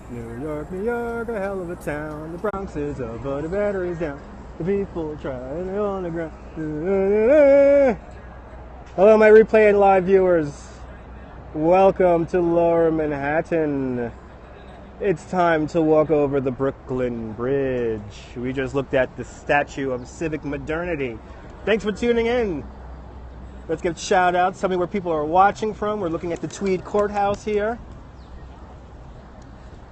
New York, a hell of a town. The Bronx is up, but the battery's down. The people try and they're on the ground. Hello, my replay and live viewers. Welcome to Lower Manhattan. It's time to walk over the Brooklyn Bridge. We just looked at the statue of civic modernity. Thanks for tuning in. Let's give shout outs. Tell me where people are watching from. We're looking at the Tweed Courthouse here.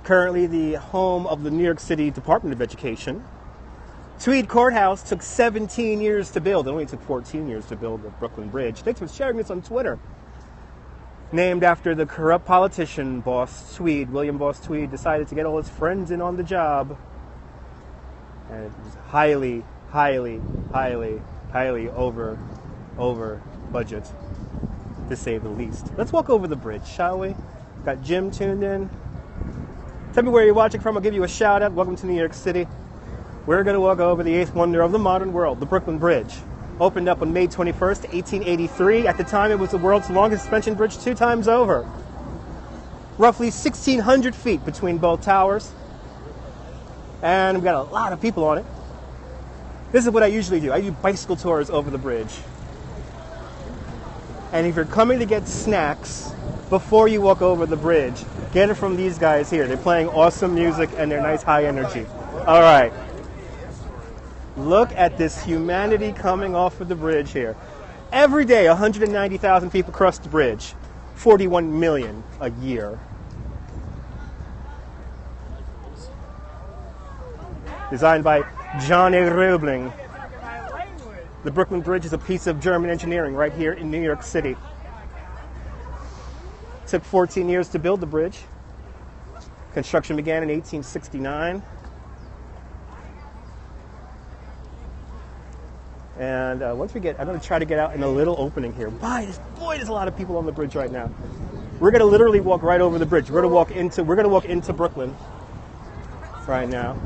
Currently the home of the New York City Department of Education. Tweed Courthouse took 17 years to build. It only took 14 years to build the Brooklyn Bridge. Thanks for sharing this on Twitter. Named after the corrupt politician Boss Tweed. William Boss Tweed decided to get all his friends in on the job. And it was highly over budget, to say the least. Let's walk over the bridge, shall we? Got Jim tuned in. Tell me where you're watching from. I'll give you a shout out. Welcome to New York City. We're going to walk over the eighth wonder of the modern world, the Brooklyn Bridge. Opened up on May 21st, 1883. At the time, it was the world's longest suspension bridge 2 times over. Roughly 1,600 feet between both towers. And we've got a lot of people on it. This is what I usually do. I do bicycle tours over the bridge. And if you're coming to get snacks before you walk over the bridge, get it from these guys here. They're playing awesome music and they're nice high energy. All right. Look at this humanity coming off of the bridge here. Every day, 190,000 people cross the bridge. 41 million a year. Designed by John A. Roebling. The Brooklyn Bridge is a piece of German engineering right here in New York City. It took 14 years to build the bridge. Construction began in 1869. And once we get, I'm going to try to get out in a little opening here. Boy, there's a lot of people on the bridge right now. We're going to literally walk right over the bridge. We're going to walk into Brooklyn right now.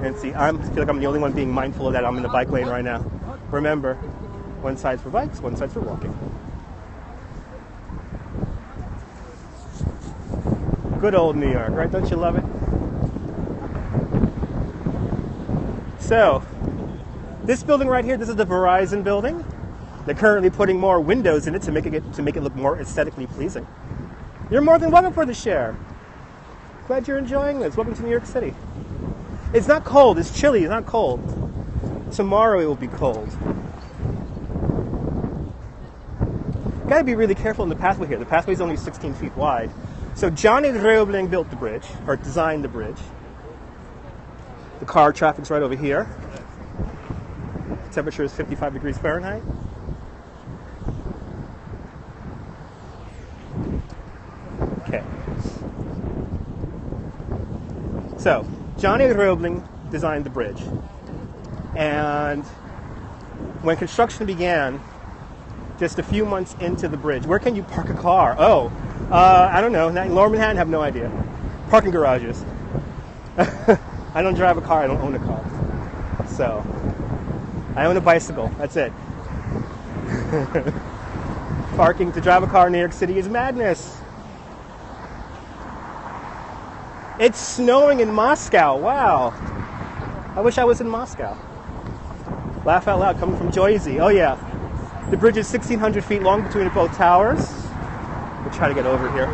And see, I feel like I'm the only one being mindful of that. I'm in the bike lane right now. Remember, one side's for bikes, one side's for walking. Good old New York, right? Don't you love it? So, this building right here, this is the Verizon building. They're currently putting more windows in it to make it look more aesthetically pleasing. You're more than welcome for the share. Glad you're enjoying this. Welcome to New York City. It's not cold. It's chilly. It's not cold. Tomorrow it will be cold. Got to be really careful in the pathway here. The pathway is only 16 feet wide. So John A. Roebling built the bridge, or designed the bridge. The car traffic's right over here. Temperature is 55 degrees Fahrenheit. Okay. So, John A. Roebling designed the bridge. And when construction began, just a few months into the bridge, where can you park a car? I don't know. In Lower Manhattan, I have no idea. Parking garages. I don't drive a car. I don't own a car. So, I own a bicycle. That's it. Parking to drive a car in New York City is madness. It's snowing in Moscow. Wow. I wish I was in Moscow. Laugh out loud, coming from Jersey. Oh, yeah. The bridge is 1,600 feet long between both towers. We'll try to get over here.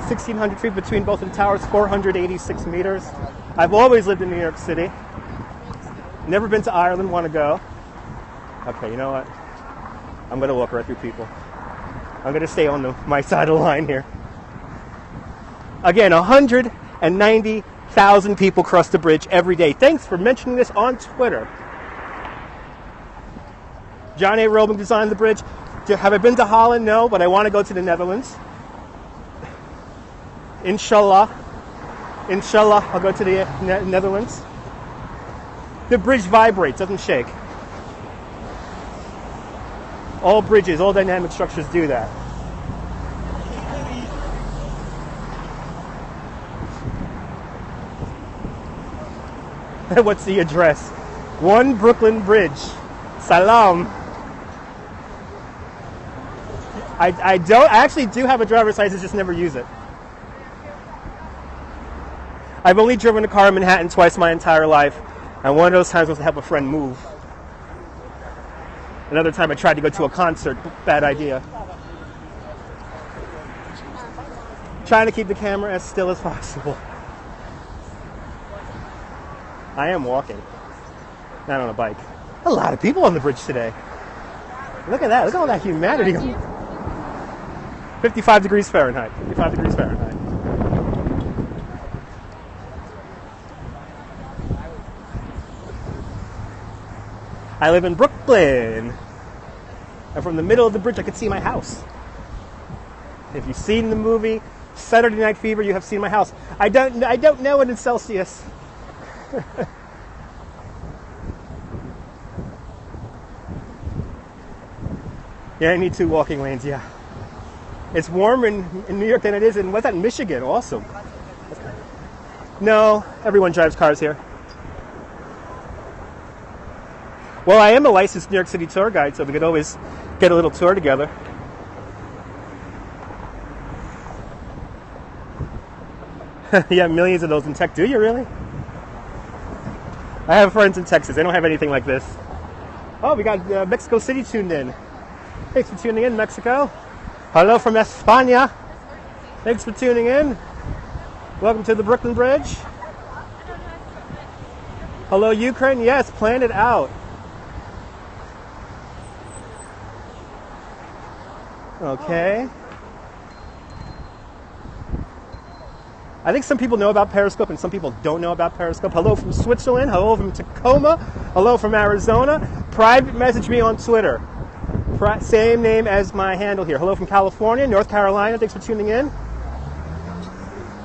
1,600 feet between both of the towers, 486 meters. I've always lived in New York City. Never been to Ireland, want to go. Okay, you know what? I'm going to walk right through people. I'm going to stay on my side of the line here. Again, 190,000 people cross the bridge every day. Thanks for mentioning this on Twitter. John A. Roebling designed the bridge. Have I been to Holland? No, but I want to go to the Netherlands. Inshallah, I'll go to the Netherlands. The bridge vibrates, doesn't shake. All bridges, all dynamic structures do that. What's the address? 1 Brooklyn Bridge. Salam. I don't. I actually do have a driver's license, just never use it. I've only driven a car in Manhattan twice my entire life, and one of those times was to help a friend move. Another time I tried to go to a concert. Bad idea. Trying to keep the camera as still as possible. I am walking, not on a bike. A lot of people on the bridge today. Look at that. Look at all that humanity. 55 degrees Fahrenheit. 55 degrees Fahrenheit. I live in Brooklyn. And from the middle of the bridge, I could see my house. If you've seen the movie Saturday Night Fever, you have seen my house. I don't know it in Celsius. Yeah, I need 2 walking lanes, yeah. It's warmer in New York than it is in, what's that, Michigan? Awesome. No, everyone drives cars here. Well, I am a licensed New York City tour guide, so we could always get a little tour together. Yeah, millions of those in tech. Do you really? I have friends in Texas. They don't have anything like this. Oh, we got Mexico City tuned in. Thanks for tuning in, Mexico. Hello from España. Thanks for tuning in. Welcome to the Brooklyn Bridge. Hello, Ukraine. Yes, plan it out. Okay. I think some people know about Periscope and some people don't know about Periscope. Hello from Switzerland. Hello from Tacoma. Hello from Arizona. Private message me on Twitter. Same name as my handle here. Hello from California, North Carolina. Thanks for tuning in.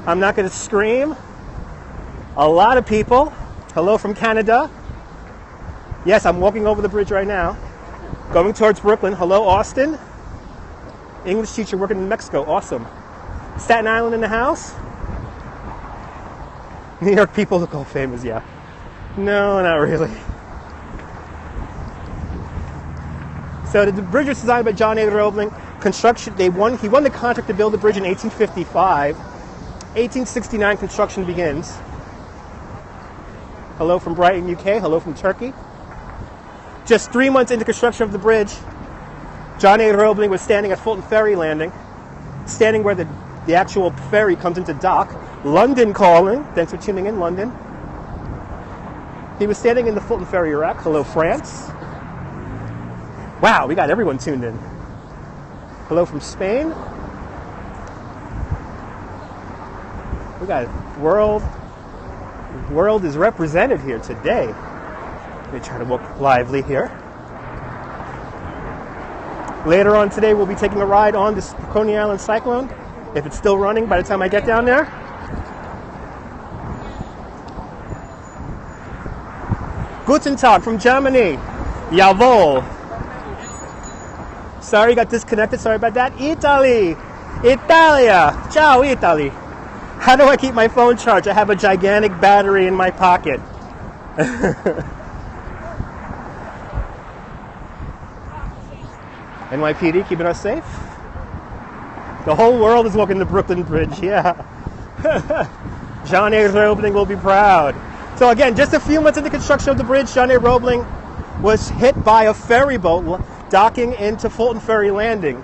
I'm not going to scream. A lot of people. Hello from Canada. Yes, I'm walking over the bridge right now. Going towards Brooklyn. Hello, Austin. English teacher working in Mexico. Awesome. Staten Island in the house. New York people look all famous, yeah. No, not really. So the bridge was designed by John A. Roebling. Construction, he won the contract to build the bridge in 1855. 1869 construction begins. Hello from Brighton, UK. Hello from Turkey. Just 3 months into construction of the bridge, John A. Roebling was standing at Fulton Ferry Landing, standing where the actual ferry comes into dock. London calling. Thanks for tuning in, London. He was standing in the Fulton Ferry rack. Hello, France. Wow, we got everyone tuned in. Hello from Spain. We got world is represented here today. Let me try to walk lively here. Later on today, we'll be taking a ride on this Coney Island Cyclone, if it's still running by the time I get down there. Guten Tag from Germany. Jawohl. Sorry, got disconnected. Sorry about that. Italy. Italia. Ciao, Italy. How do I keep my phone charged? I have a gigantic battery in my pocket. NYPD keeping us safe. The whole world is walking the Brooklyn Bridge, yeah. John A. Roebling will be proud. So again, just a few months into construction of the bridge, John A. Roebling was hit by a ferry boat docking into Fulton Ferry Landing.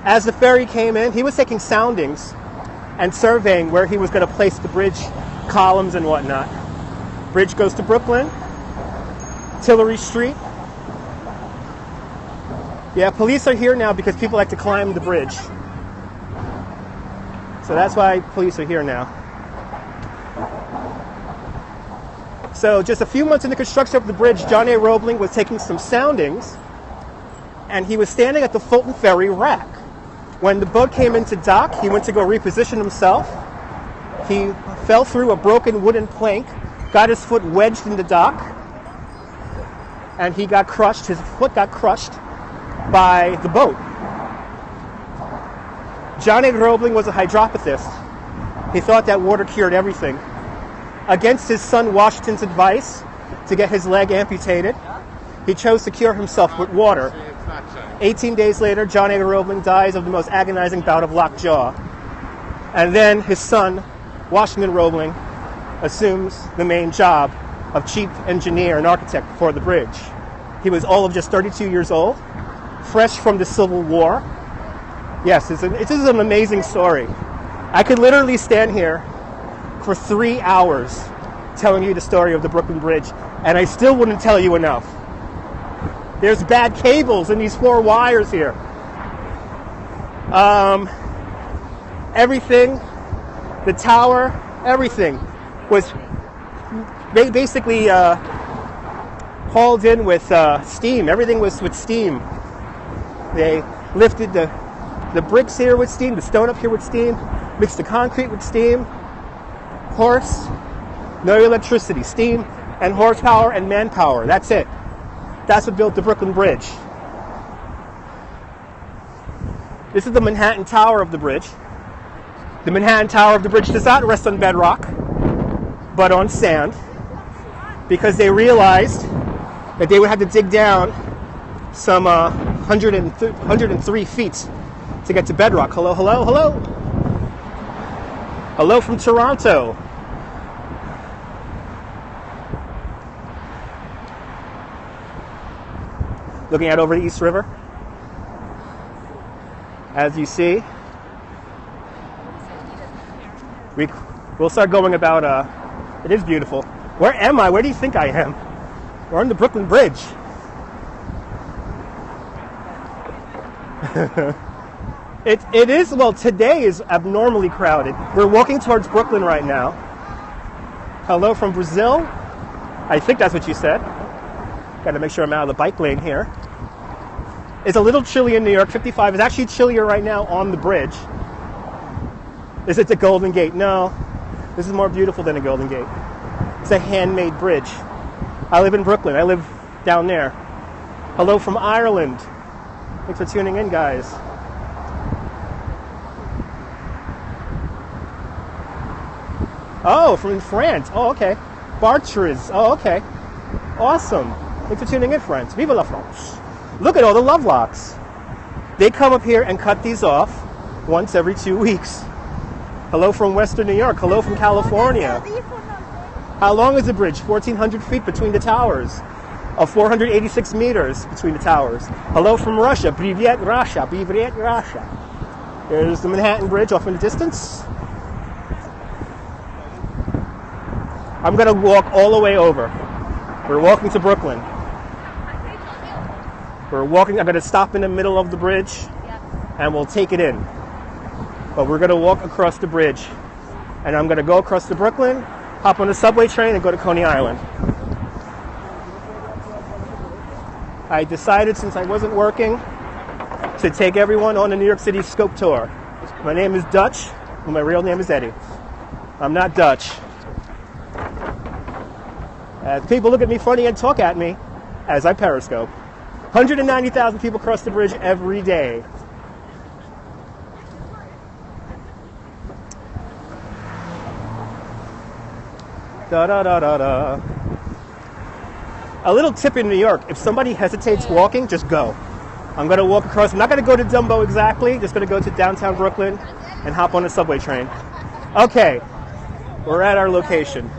As the ferry came in, he was taking soundings and surveying where he was going to place the bridge columns and whatnot. Bridge goes to Brooklyn, Tillery Street. Yeah, police are here now because people like to climb the bridge. So that's why police are here now. So just a few months in the construction of the bridge, John A. Roebling was taking some soundings, and he was standing at the Fulton Ferry rack. When the boat came into dock, he went to go reposition himself. He fell through a broken wooden plank, got his foot wedged in the dock, and he got crushed. His foot got crushed by the boat. John A. Roebling was a hydropathist. He thought that water cured everything. Against his son Washington's advice to get his leg amputated, he chose to cure himself with water. 18 days later, John A. Roebling dies of the most agonizing bout of lockjaw. And then his son, Washington Roebling, assumes the main job of chief engineer and architect for the bridge. He was all of just 32 years old, fresh from the Civil War. Yes, this is an amazing story. I could literally stand here for 3 hours telling you the story of the Brooklyn Bridge, and I still wouldn't tell you enough. There's bad cables in these 4 wires here. Everything, the tower, everything was basically hauled in with steam. Everything was with steam. They lifted the bricks here with steam, the stone up here with steam, mixed the concrete with steam, horse, no electricity, steam and horsepower and manpower. That's it. That's what built the Brooklyn Bridge. This is the Manhattan Tower of the bridge. The Manhattan Tower of the bridge does not rest on bedrock, but on sand, because they realized that they would have to dig down some 103 feet to get to bedrock. Hello, hello, hello. Hello from Toronto. Looking out over the East River. As you see, we'll start going about, it is beautiful. Where am I? Where do you think I am? We're on the Brooklyn Bridge. It is, well, today is abnormally crowded. We're walking towards Brooklyn right now. Hello from Brazil. I think that's what you said. Got to make sure I'm out of the bike lane here. It's a little chilly in New York. 55 is actually chillier right now on the bridge. Is it the Golden Gate? No. This is more beautiful than a Golden Gate. It's a handmade bridge. I live in Brooklyn. I live down there. Hello from Ireland. Thanks for tuning in, guys. Oh, from France. Oh, okay. Bartres. Oh, okay. Awesome. Thanks for tuning in, friends. Vive la France. Look at all the love locks. They come up here and cut these off once every 2 weeks. Hello from Western New York. Hello from California. How long is the bridge? 1,400 feet between the towers. 486 meters between the towers. Hello from Russia. Privyet, Russia. Privyet, Russia. There's the Manhattan Bridge off in the distance. I'm going to walk all the way over. We're walking to Brooklyn. We're walking. I'm going to stop in the middle of the bridge, and we'll take it in. But we're going to walk across the bridge, and I'm going to go across to Brooklyn, hop on the subway train, and go to Coney Island. I decided, since I wasn't working, to take everyone on the New York City scope tour. My name is Dutch, and my real name is Eddie. I'm not Dutch. People look at me funny and talk at me as I Periscope. 190,000 people cross the bridge every day. Da da da da da. A little tip in New York: if somebody hesitates walking, just go. I'm going to walk across. I'm not going to go to Dumbo exactly. Just going to go to downtown Brooklyn and hop on a subway train. Okay, we're at our location.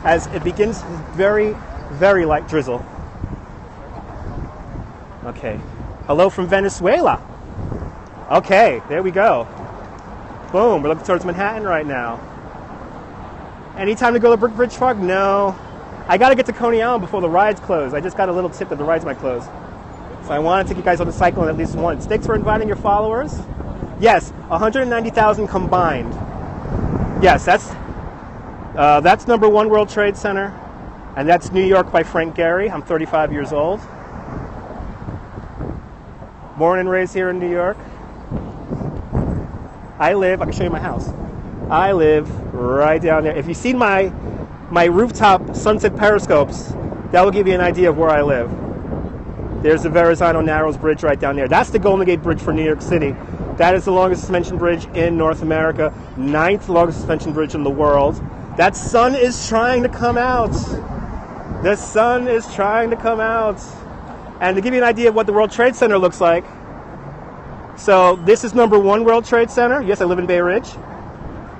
As it begins, very, very light drizzle. Okay. Hello from Venezuela. Okay, there we go. Boom, we're looking towards Manhattan right now. Any time to go to Brick Bridge Park? No. I got to get to Coney Island before the rides close. I just got a little tip that the rides might close. So I want to take you guys on the cyclone at least once. Thanks for inviting your followers. Yes, 190,000 combined. Yes, that's number 1 World Trade Center. And that's New York by Frank Gehry. I'm 35 years old. Born and raised here in New York. I can show you my house. I live right down there. If you've seen my rooftop sunset periscopes, that will give you an idea of where I live. There's the Verrazano Narrows Bridge right down there. That's the Golden Gate Bridge for New York City. That is the longest suspension bridge in North America, 9th longest suspension bridge in the world. That sun is trying to come out. The sun is trying to come out. And to give you an idea of what the World Trade Center looks like, so this is number 1 World Trade Center. Yes, I live in Bay Ridge.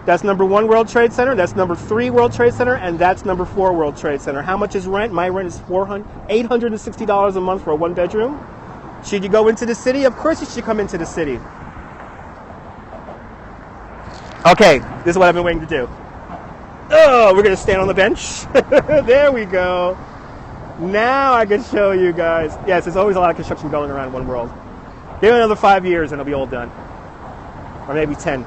That's number 1 World Trade Center. That's number 3 World Trade Center. And that's number 4 World Trade Center. How much is rent? My rent is $860 a month for a 1-bedroom. Should you go into the city? Of course you should come into the city. Okay, this is what I've been waiting to do. Oh, we're going to stand on the bench. There we go. Now I can show you guys. Yes, there's always a lot of construction going around One World. Give it another 5 years and it'll be all done. Or maybe 10.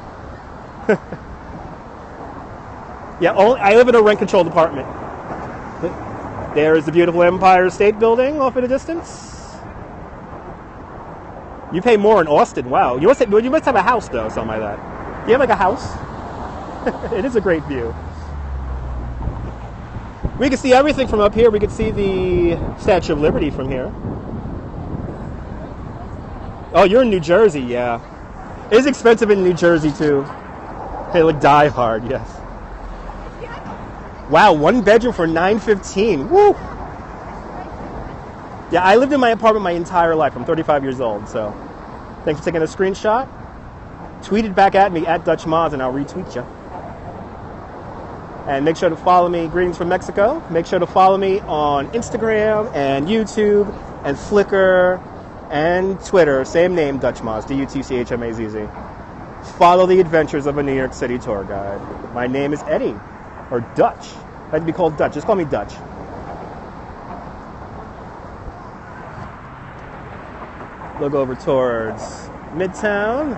Yeah, I live in a rent-controlled apartment. There is the beautiful Empire State Building off in the distance. You pay more in Austin. Wow. You must have a house, though, something like that. Do you have, like, a house? It is a great view. We can see everything from up here. We can see the Statue of Liberty from here. Oh, you're in New Jersey, yeah. It is expensive in New Jersey, too. Hey, look, Die Hard, yes. Wow, 1 bedroom for $915. Woo! Yeah, I lived in my apartment my entire life. I'm 35 years old, so thanks for taking a screenshot. Tweet it back at me, at Dutchmazz, and I'll retweet you. And make sure to follow me, greetings from Mexico. Make sure to follow me on Instagram and YouTube and Flickr and Twitter. Same name, Dutchmazz, Dutchmazz. Follow the adventures of a New York City tour guide. My name is Eddie, or Dutch. I like to be called Dutch. Just call me Dutch. Look over towards Midtown.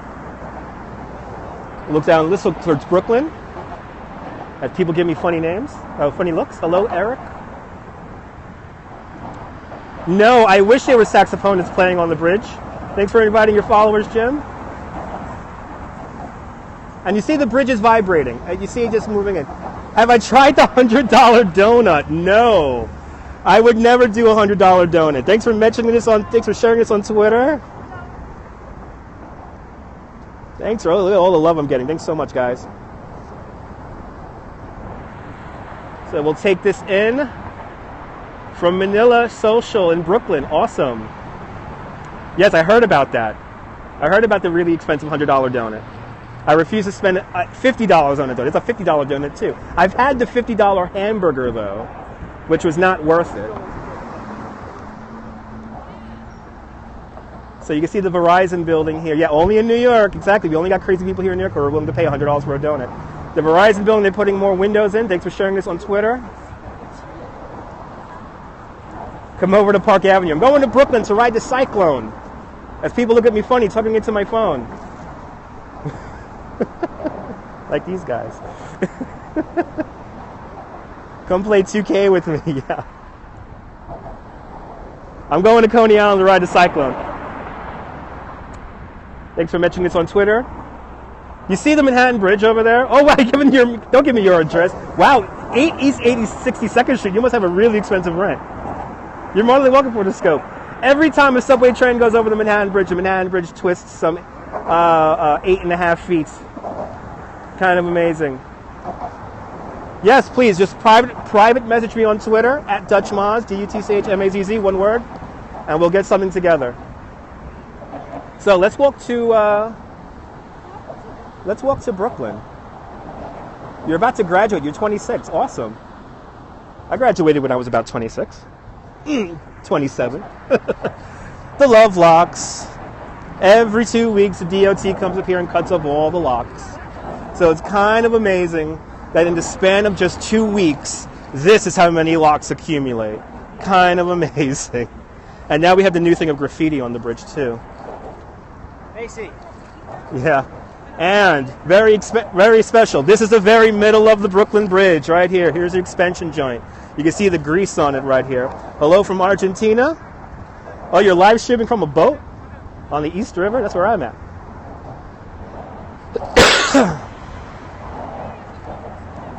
Look down, let's look towards Brooklyn. As people give me funny names, funny looks. Hello, Eric. No, I wish there were saxophonists playing on the bridge. Thanks for inviting your followers, Jim. And you see the bridge is vibrating. You see it just moving in. Have I tried the $100 donut? No. I would never do a $100 donut. Thanks for mentioning this thanks for sharing this on Twitter. Thanks for all the love I'm getting. Thanks so much, guys. So we'll take this in from Manila Social in Brooklyn. Awesome. Yes, I heard about that. I heard about the really expensive $100 donut. I refuse to spend $50 on a donut. It's a $50 donut, too. I've had the $50 hamburger, though, which was not worth it. So you can see the Verizon building here. Yeah, only in New York. Exactly. We only got crazy people here in New York who are willing to pay $100 for a donut. The Verizon building, they're putting more windows in. Thanks for sharing this on Twitter. Come over to Park Avenue. I'm going to Brooklyn to ride the Cyclone. As people look at me funny, tugging into my phone. Like these guys. Come play 2K with me, yeah. I'm going to Coney Island to ride the Cyclone. Thanks for mentioning this on Twitter. You see the Manhattan Bridge over there? Oh, wow, don't give me your address. Wow, 8 East 62nd Street. You must have a really expensive rent. You're more than welcome for the scope. Every time a subway train goes over the Manhattan Bridge twists some 8.5 feet. Kind of amazing. Yes, please, just private message me on Twitter, at Dutchmazz, Dutchmazz, one word, and we'll get something together. So let's walk to Brooklyn. You're about to graduate. You're 26. Awesome. I graduated when I was about 26. 27. The love locks. Every 2 weeks, the DOT comes up here and cuts off all the locks. So it's kind of amazing that in the span of just 2 weeks, this is how many locks accumulate. Kind of amazing. And now we have the new thing of graffiti on the bridge, too. Macy. Yeah. And very special. This is the very middle of the Brooklyn Bridge right here. Here's the expansion joint. You can see the grease on it right here. Hello from Argentina. Oh, you're live streaming from a boat on the East River? That's where I'm at.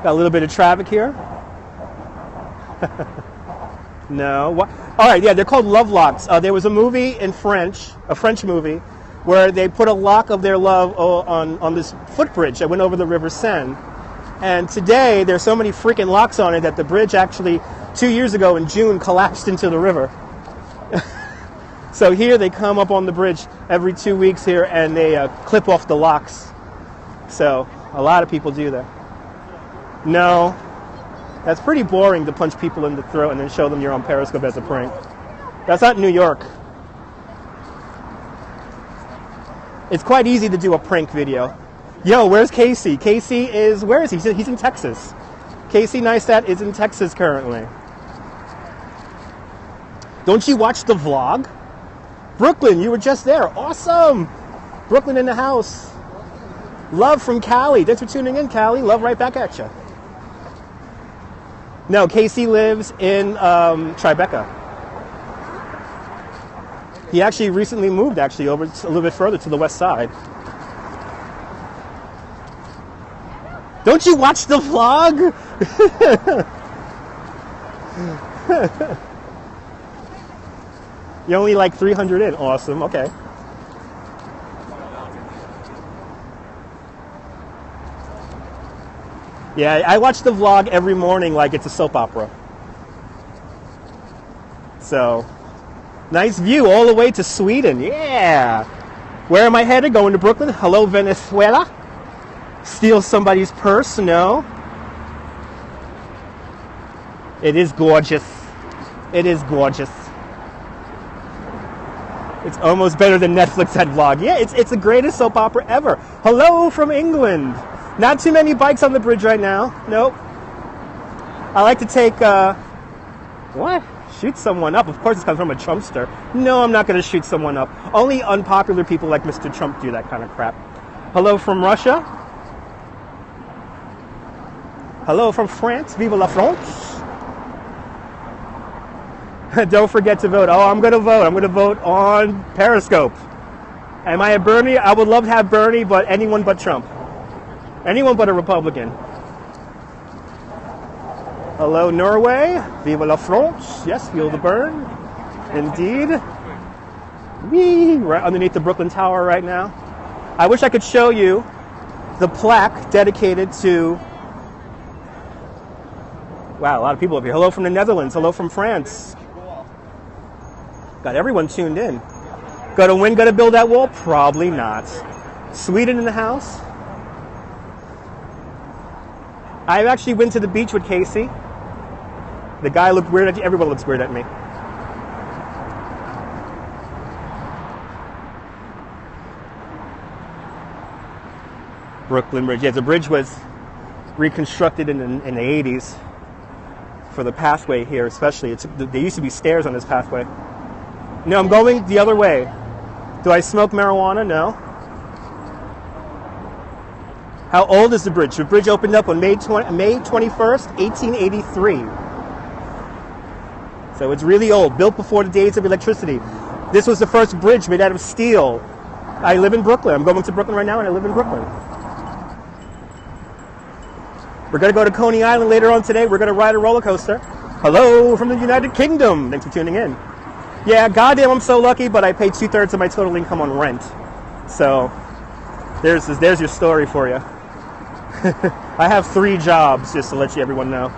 Got a little bit of traffic here. No. What? All right, yeah, they're called love locks. There was a movie in French, a French movie, where they put a lock of their love on this footbridge that went over the River Seine. And today, there's so many freaking locks on it that the bridge actually, 2 years ago in June, collapsed into the river. So here they come up on the bridge every 2 weeks here and they clip off the locks. So a lot of people do that. No, that's pretty boring to punch people in the throat and then show them you're on Periscope as a prank. That's not New York. It's quite easy to do a prank video. Yo, where's Casey? Casey is, where is he? He's in Texas. Casey Neistat is in Texas currently. Don't you watch the vlog? Brooklyn, you were just there. Awesome. Brooklyn in the house. Love from Cali. Thanks for tuning in, Cali. Love right back at you. No, Casey lives in Tribeca. He actually recently moved over a little bit further to the west side. Don't you watch the vlog? You're only like 300 in. Awesome. Okay. Yeah, I watch the vlog every morning like it's a soap opera. So, nice view all the way to Sweden. Yeah. Where am I headed? Going to Brooklyn. Hello, Venezuela. Steal somebody's purse? No. It is gorgeous. It is gorgeous. It's almost better than Netflix had vlog. Yeah, it's the greatest soap opera ever. Hello from England. Not too many bikes on the bridge right now. Nope. I like to take, what? Shoot someone up. Of course it's coming from a Trumpster. No, I'm not going to shoot someone up. Only unpopular people like Mr. Trump do that kind of crap. Hello from Russia. Hello from France. Vive la France. Don't forget to vote. Oh, I'm going to vote. I'm going to vote on Periscope. Am I a Bernie? I would love to have Bernie, but anyone but Trump. Anyone but a Republican. Hello, Norway. Vive la France. Yes, feel the burn. Indeed. Whee! Right underneath the Brooklyn Tower right now. I wish I could show you the plaque dedicated to... Wow, a lot of people up here. Hello from the Netherlands. Hello from France. Got everyone tuned in. Gonna win, gonna build that wall? Probably not. Sweden in the house. I've actually been to the beach with Casey. The guy looked weird at you. Everyone looks weird at me. Brooklyn Bridge. Yeah, the bridge was reconstructed in the 80s for the pathway here, especially. There used to be stairs on this pathway. No, I'm going the other way. Do I smoke marijuana? No. How old is the bridge? The bridge opened up on May 21st, 1883. So it's really old, built before the days of electricity. This was the first bridge made out of steel. I live in Brooklyn. I'm going to Brooklyn right now, and I live in Brooklyn. We're going to go to Coney Island later on today. We're going to ride a roller coaster. Hello from the United Kingdom. Thanks for tuning in. Yeah, goddamn, I'm so lucky, but I pay 2/3 of my total income on rent. So there's your story for you. I have 3 jobs, just to let everyone know.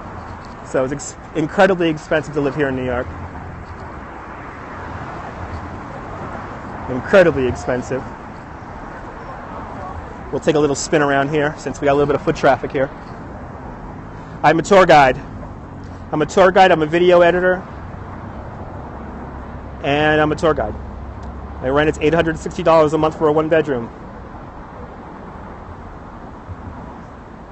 So it's incredibly expensive to live here in New York. Incredibly expensive. We'll take a little spin around here since we got a little bit of foot traffic here. I'm a tour guide. I'm a video editor. And I'm a tour guide. My rent is $860 a month for a 1-bedroom.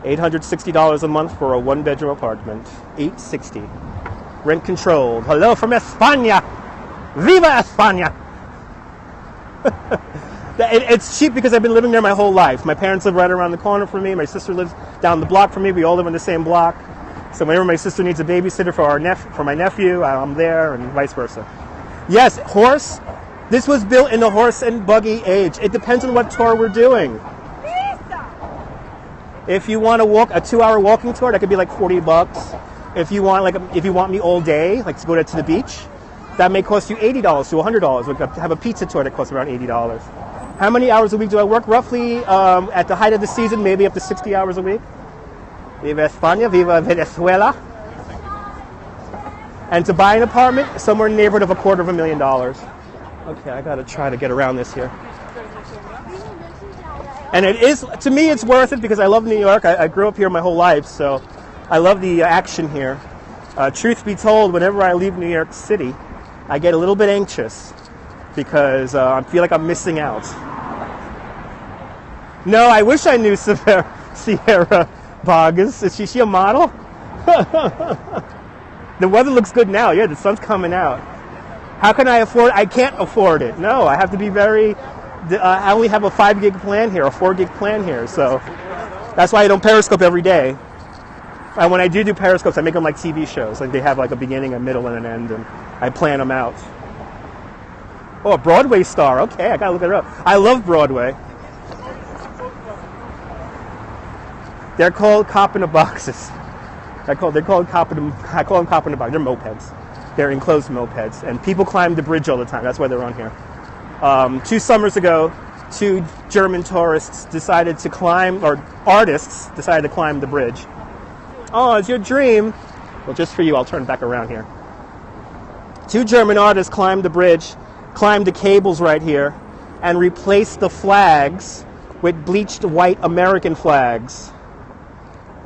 $860 a month for a 1-bedroom apartment. $860. Rent controlled. Hello from España. Viva España. It's cheap because I've been living there my whole life. My parents live right around the corner from me. My sister lives down the block from me. We all live in the same block. So whenever my sister needs a babysitter for my nephew, I'm there, and vice versa. Yes, horse. This was built in the horse and buggy age. It depends on what tour we're doing. If you want to walk a 2-hour walking tour, that could be like $40. If you want me all day, like to go to the beach, that may cost you $80 to $100. We could have a pizza tour that costs around $80. How many hours a week do I work? Roughly, at the height of the season, maybe up to 60 hours a week. Viva España, viva Venezuela. And to buy an apartment, somewhere in the neighborhood of $250,000. Okay, I gotta try to get around this here. And it is, to me, it's worth it because I love New York. I grew up here my whole life, so I love the action here. Truth be told, whenever I leave New York City, I get a little bit anxious because I feel like I'm missing out. No, I wish I knew Sierra Vargas. Is she a model? The weather looks good now. Yeah, the sun's coming out. How can I afford it? I can't afford it. No, I have to be very... I only have a 5 gig plan here, a 4 gig plan here. So that's why I don't Periscope every day. And when I do Periscopes, I make them like TV shows. Like they have like a beginning, a middle, and an end, and I plan them out. Oh, a Broadway star. Okay, I gotta look it up. I love Broadway. They're called cop-in-a-boxes. They're called cop-in-a-box. I call them cop-in-a-box. They're mopeds. They're enclosed mopeds, and people climb the bridge all the time. That's why they're on here. 2 summers ago, 2 German tourists decided to climb, or artists decided to climb the bridge. Oh, it's your dream. Well, just for you, I'll turn back around here. 2 German artists climbed the bridge, climbed the cables right here, and replaced the flags with bleached white American flags.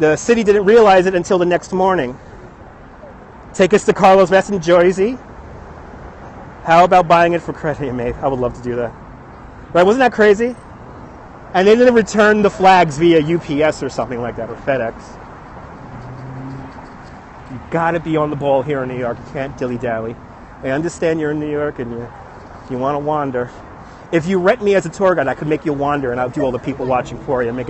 The city didn't realize it until the next morning. Take us to Carlos Vest in Jersey. How about buying it for credit, mate? I would love to do that. Right, wasn't that crazy? And they didn't return the flags via UPS or something like that, or FedEx. You gotta be on the ball here in New York. You can't dilly-dally. I understand you're in New York and you want to wander. If you rent me as a tour guide, I could make you wander and I'll do all the people watching for you and make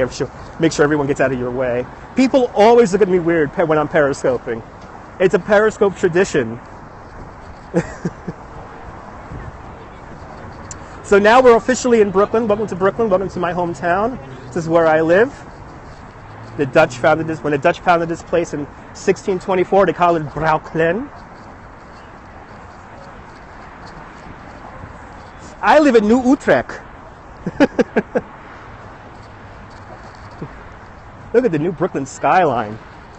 sure everyone gets out of your way. People always look at me weird when I'm periscoping. It's a Periscope tradition. So now we're officially in Brooklyn. Welcome to Brooklyn. Welcome to my hometown. This is where I live. The Dutch founded this. When the Dutch founded this place in 1624, they called it Brooklyn. I live in New Utrecht. Look at the new Brooklyn skyline.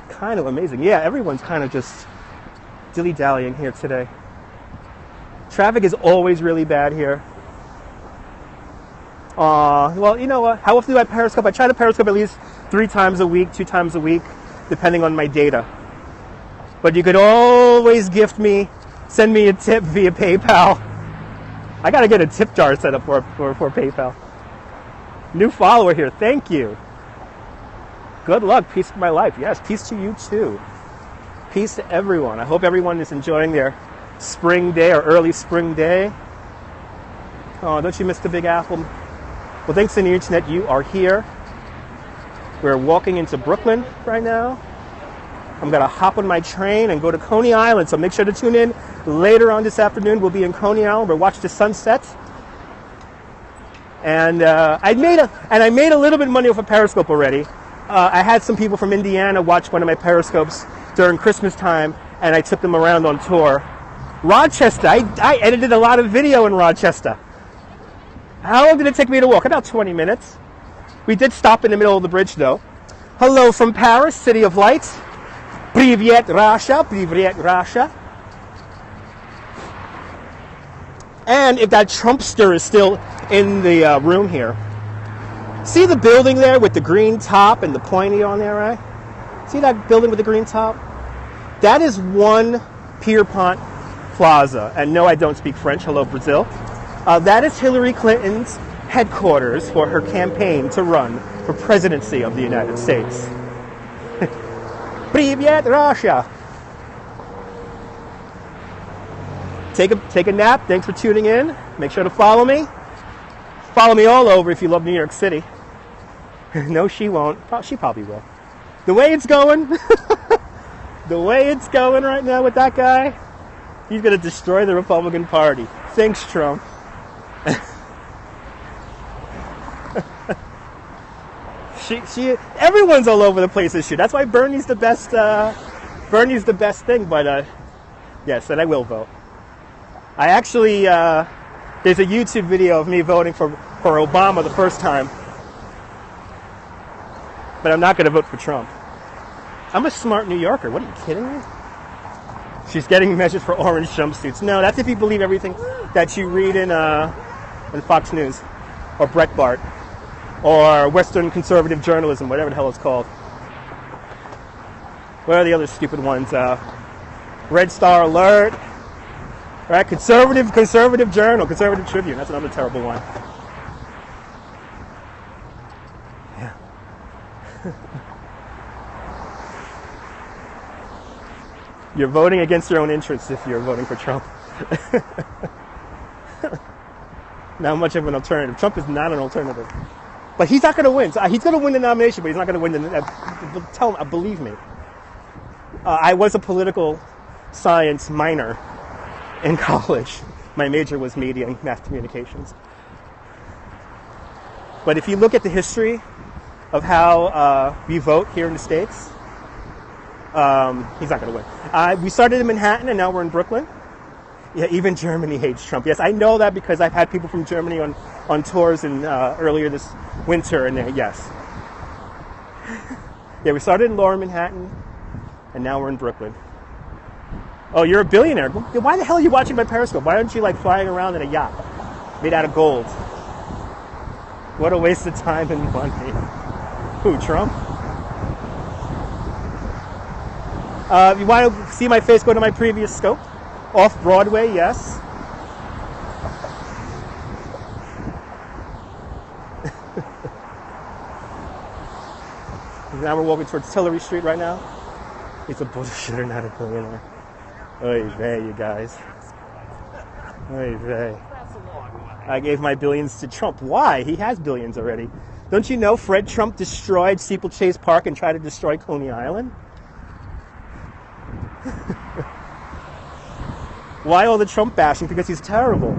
Kind of amazing. Yeah, everyone's kind of just dilly-dallying here today. Traffic is always really bad here. Well, you know what? How often do I Periscope? I try to Periscope at least 3 times a week, 2 times a week, depending on my data. But you could always gift me, send me a tip via PayPal. I got to get a tip jar set up for PayPal. New follower here. Thank you. Good luck. Peace to my life. Yes, peace to you too. Peace to everyone. I hope everyone is enjoying their spring day or early spring day. Oh, don't you miss the Big Apple? Well, thanks to the internet, you are here. We're walking into Brooklyn right now. I'm going to hop on my train and go to Coney Island, so make sure to tune in later on this afternoon. We'll be in Coney Island. We'll watch the sunset. And I made a little bit of money off of Periscope already. I had some people from Indiana watch one of my Periscopes during Christmas time, and I took them around on tour. Rochester, I edited a lot of video in Rochester. How long did it take me to walk? About 20 minutes. We did stop in the middle of the bridge, though. Hello from Paris, City of Lights. Privyet, Russia. Privyet, Russia. And if that Trumpster is still in the room here, see the building there with the green top and the pointy on there, right? See that building with the green top? That is one Pierpont Plaza. And no, I don't speak French. Hello, Brazil. That is Hillary Clinton's headquarters for her campaign to run for presidency of the United States. Privyet, Russia. Take a nap. Thanks for tuning in. Make sure to follow me. Follow me all over if you love New York City. No, she won't. She probably will. The way it's going, right now with that guy, he's going to destroy the Republican Party. Thanks, Trump. Everyone's all over the place this year. That's why Bernie's the best. Bernie's the best thing. But yes, and I will vote. I actually there's a YouTube video of me voting for Obama the first time, but I'm not going to vote for Trump. I'm a smart New Yorker. What, are you kidding me? She's getting measured for orange jumpsuits. No, that's if you believe everything that you read in Fox News or Breitbart or Western conservative journalism, whatever the hell it's called. What are the other stupid ones? Red Star Alert, right? Conservative Journal, Conservative Tribune. That's another terrible one. Yeah. You're voting against your own interests if you're voting for Trump. Not much of an alternative. Trump is not an alternative. But he's not going to win. So he's going to win the nomination, but he's not going to win the... believe me. I was a political science minor in college. My major was media and mass communications. But if you look at the history of how we vote here in the States, he's not going to win. We started in Manhattan, and now we're in Brooklyn. Yeah, even Germany hates Trump. Yes, I know that because I've had people from Germany on tours earlier this winter, and yes. Yeah, we started in Lower Manhattan, and now we're in Brooklyn. Oh, you're a billionaire. Why the hell are you watching my Periscope? Why aren't you flying around in a yacht made out of gold? What a waste of time and money. Who, Trump? If you want to see my face, go to my previous scope. Off-Broadway, yes. Now we're walking towards Tillery Street right now. He's a bullshitter, not a billionaire. Oy vey, you guys. Oy vey. I gave my billions to Trump. Why? He has billions already. Don't you know Fred Trump destroyed Steeplechase Park and tried to destroy Coney Island? Why all the Trump bashing? Because he's terrible.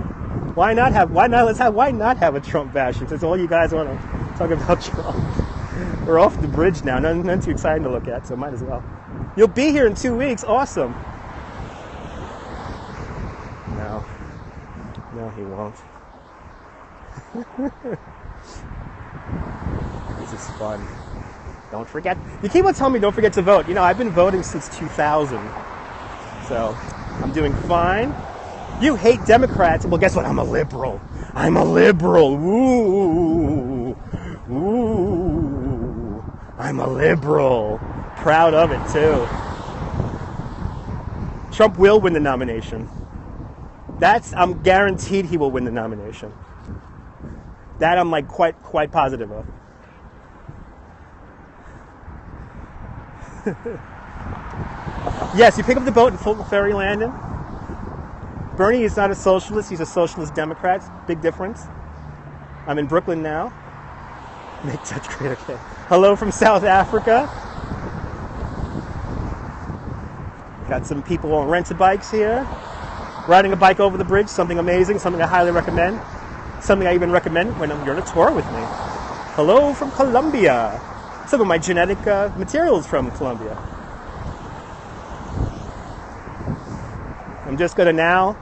Why not have a Trump bashing? Since all you guys want to talk about Trump. We're off the bridge now. None too exciting to look at, so might as well. You'll be here in 2 weeks. Awesome. No, he won't. This is fun. Don't forget. You keep on telling me don't forget to vote. I've been voting since 2000. So, I'm doing fine. You hate Democrats. Well, guess what? I'm a liberal. Ooh. I'm a liberal. Proud of it, too. Trump will win the nomination. I'm guaranteed he will win the nomination. That I'm quite positive of. Yes, you pick up the boat in Fulton Ferry Landing. Bernie is not a socialist, he's a socialist Democrat. Big difference. I'm in Brooklyn now. Make Dutch great again. Hello from South Africa. Got some people on rent-a-bikes here. Riding a bike over the bridge, something amazing, something I highly recommend. Something I even recommend when you're on a tour with me. Hello from Colombia. Some of my genetic materials from Colombia. I'm just going to now,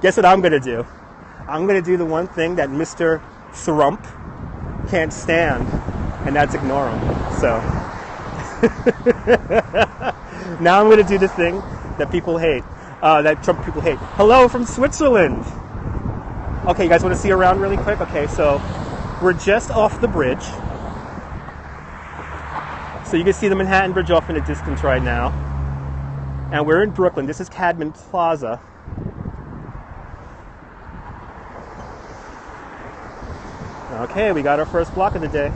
guess what I'm going to do? I'm going to do the one thing that Mr. Thrump can't stand, and that's ignore him. So, now I'm going to do the thing that people hate, that Trump people hate. Hello from Switzerland. Okay, you guys want to see around really quick? Okay, so we're just off the bridge. So you can see the Manhattan Bridge off in the distance right now. And we're in Brooklyn. This is Cadman Plaza. Okay, we got our first block of the day.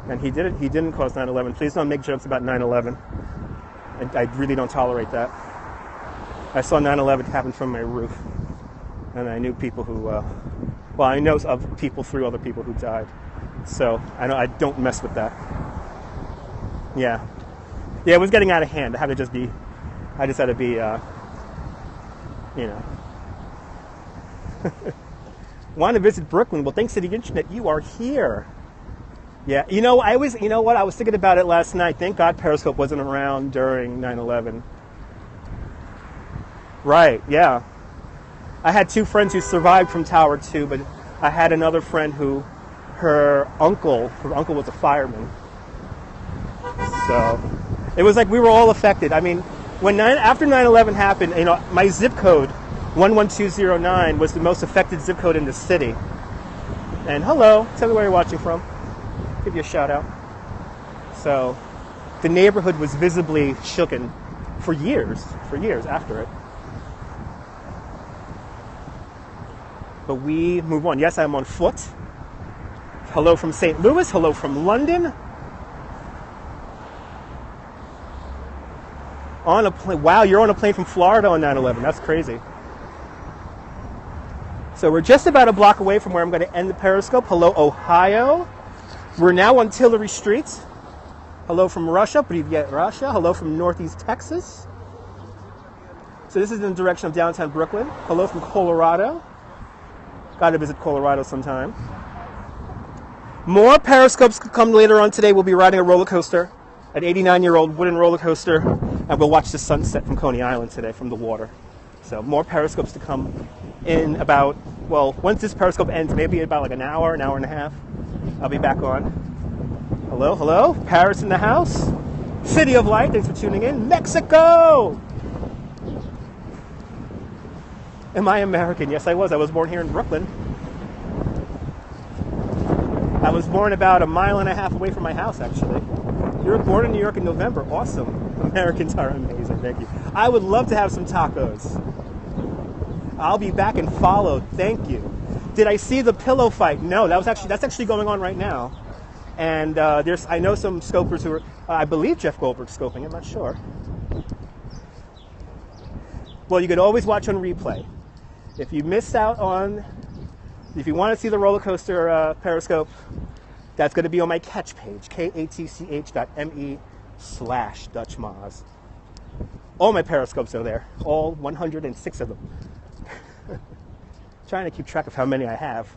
And he did it. He didn't cause 9/11. Please don't make jokes about 9/11. I really don't tolerate that. I saw 9/11 happen from my roof. And I knew people who, I know of people through other people who died. So I don't mess with that. Yeah, it was getting out of hand. I just had to be, Want to visit Brooklyn? Well, thanks to the internet, you are here. Yeah, I was thinking about it last night. Thank God Periscope wasn't around during 9/11. Right, yeah. I had two friends who survived from Tower 2, but I had another friend who, her uncle was a fireman. So, it was like we were all affected. I mean, After 9/11 happened, my zip code 11209 was the most affected zip code in the city. And hello, tell me where you're watching from. Give you a shout out. So the neighborhood was visibly shooken for years after it. But we move on. Yes, I'm on foot. Hello from St. Louis. Hello from London. On a plane. Wow, you're on a plane from Florida on 9/11. That's crazy. So we're just about a block away from where I'm going to end the Periscope. Hello, Ohio. We're now on Tillery Street. Hello from Russia. Привет, Russia. Hello from Northeast Texas. So this is in the direction of downtown Brooklyn. Hello from Colorado. Got to visit Colorado sometime. More Periscopes could come later on today. We'll be riding a roller coaster, an 89-year-old wooden roller coaster, and we'll watch the sunset from Coney Island today from the water. So more Periscopes to come in about, well, once this Periscope ends, maybe about like an hour and a half, I'll be back on. Hello, Paris in the house. City of Light, thanks for tuning in. Mexico! Am I American? Yes, I was. I was born here in Brooklyn. I was born about a mile and a half away from my house, actually. You were born in New York in November. Awesome. Americans are amazing. Thank you. I would love to have some tacos. I'll be back and followed. Thank you. Did I see the pillow fight? No, that's actually going on right now. And I know some scopers who are, I believe Jeff Goldberg's scoping. I'm not sure. Well, you could always watch on replay. If you missed out on, if you want to see the roller coaster Periscope, that's going to be on my catch page, katch.me/Dutchmazz. All my Periscopes are there, all 106 of them. Trying to keep track of how many I have.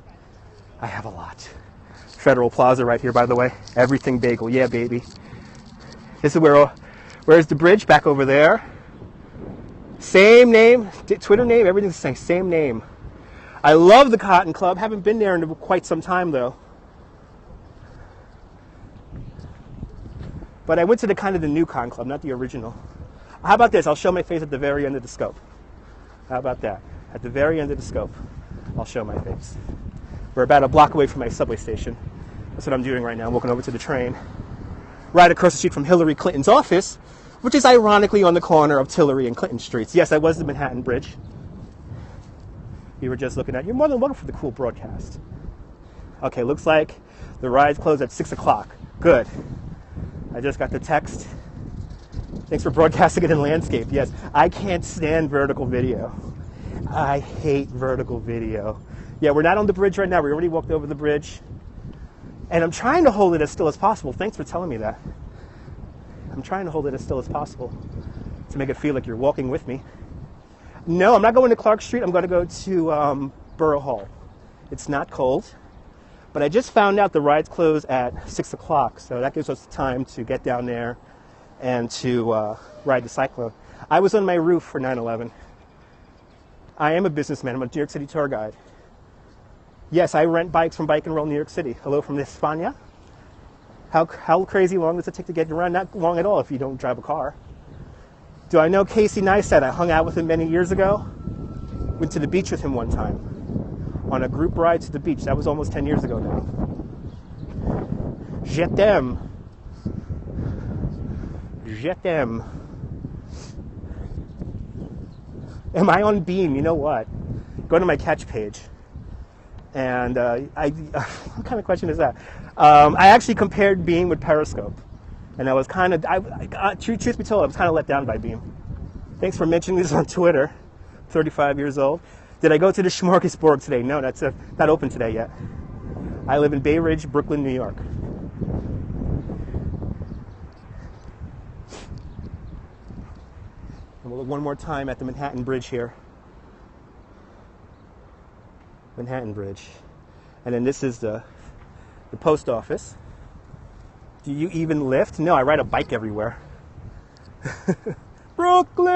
I have a lot. Federal Plaza right here, by the way. Everything bagel, yeah, baby. This is where's the bridge? Back over there. Same name, Twitter name, everything's the same name. I love the Cotton Club. Haven't been there in quite some time, though. But I went to the new Cotton Club, not the original. How about this? I'll show my face at the very end of the scope. How about that? At the very end of the scope, I'll show my face. We're about a block away from my subway station. That's what I'm doing right now. I'm walking over to the train. Right across the street from Hillary Clinton's office, which is ironically on the corner of Tillery and Clinton Streets. Yes, I was the Manhattan Bridge. You were just looking at. You're more than welcome for the cool broadcast. Okay, looks like the rides close at 6 o'clock. Good. I just got the text. Thanks for broadcasting it in landscape. Yes, I can't stand vertical video. I hate vertical video. Yeah, we're not on the bridge right now. We already walked over the bridge. And I'm trying to hold it as still as possible. Thanks for telling me that. I'm trying to hold it as still as possible to make it feel like you're walking with me. No, I'm not going to Clark Street. I'm going to go to Borough Hall. It's not cold. But I just found out the rides close at 6 o'clock. So that gives us time to get down there and to ride the cyclone. I was on my roof for 9/11. I am a businessman. I'm a New York City tour guide. Yes, I rent bikes from Bike and Roll New York City. Hello from España. How crazy long does it take to get around? Not long at all if you don't drive a car. Do I know Casey Neistat? I hung out with him many years ago. Went to the beach with him one time on a group ride to the beach. That was almost 10 years ago now. Je t'aime. Je t'aime. Am I on Beam? You know what? Go to my catch page. And what kind of question is that? I actually compared Beam with Periscope. And I was truth be told, I was kind of let down by Beam. Thanks for mentioning this on Twitter. 35 years old. Did I go to the Smorgasburg today? No, that's not open today yet. I live in Bay Ridge, Brooklyn, New York. And we'll look one more time at the Manhattan Bridge here. Manhattan Bridge. And then this is the post office. Do you even lift? No, I ride a bike everywhere. Brooklyn!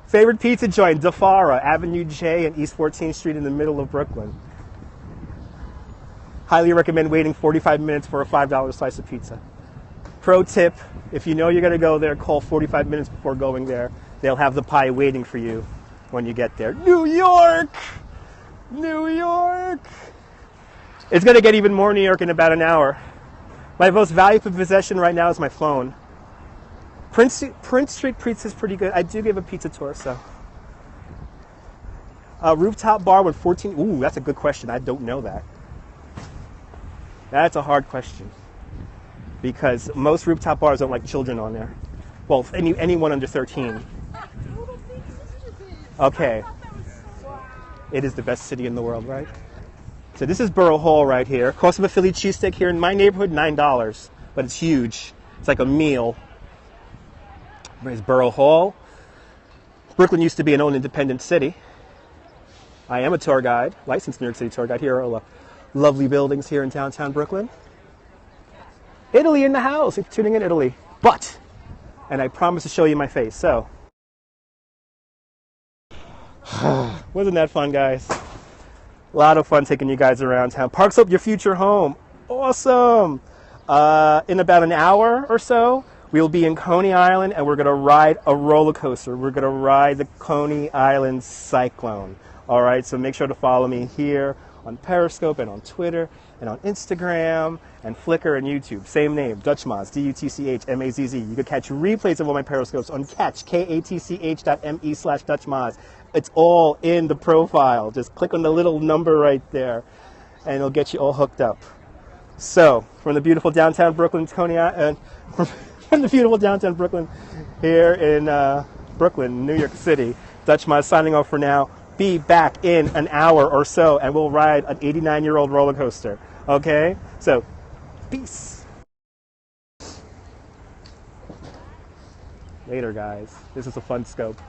Favorite pizza joint, Dafara, Avenue J and East 14th Street in the middle of Brooklyn. highly recommend waiting 45 minutes for a $5 slice of pizza. Pro tip, if you know you're going to go there, call 45 minutes before going there. They'll have the pie waiting for you when you get there. New York! New York! It's going to get even more New York in about an hour. My most valuable possession right now is my phone. Prince Street Pizza is pretty good. I do give a pizza tour, so. Rooftop bar with 14... Ooh, that's a good question. I don't know that. That's a hard question. Because most rooftop bars don't like children on there. Well, anyone under 13. Okay. It is the best city in the world, right? So this is Borough Hall right here. Cost of a Philly cheesesteak here in my neighborhood, $9. But it's huge. It's like a meal. There's Borough Hall. Brooklyn used to be an own independent city. I am a tour guide, licensed New York City tour guide. Here are all the lovely buildings here in downtown Brooklyn. Italy in the house. If you're tuning in, Italy. But, and I promise to show you my face. So, wasn't that fun, guys? A lot of fun taking you guys around town. Parks Up Your Future Home. Awesome. In about an hour or so, we'll be in Coney Island, and we're going to ride a roller coaster. We're going to ride the Coney Island Cyclone. All right, so make sure to follow me here on Periscope and on Twitter and on Instagram and Flickr and YouTube. Same name, Dutchmazz, Dutchmazz. You can catch replays of all my Periscopes on katch.me/Dutchmazz. It's all in the profile. Just click on the little number right there, and it'll get you all hooked up. So, from the beautiful downtown Brooklyn, Coney Island, from the beautiful downtown Brooklyn, here in Brooklyn, New York City, Dutchmazz signing off for now. Be back in an hour or so, and we'll ride an 89-year-old roller coaster. Okay? So, peace. Later, guys. This is a fun scope.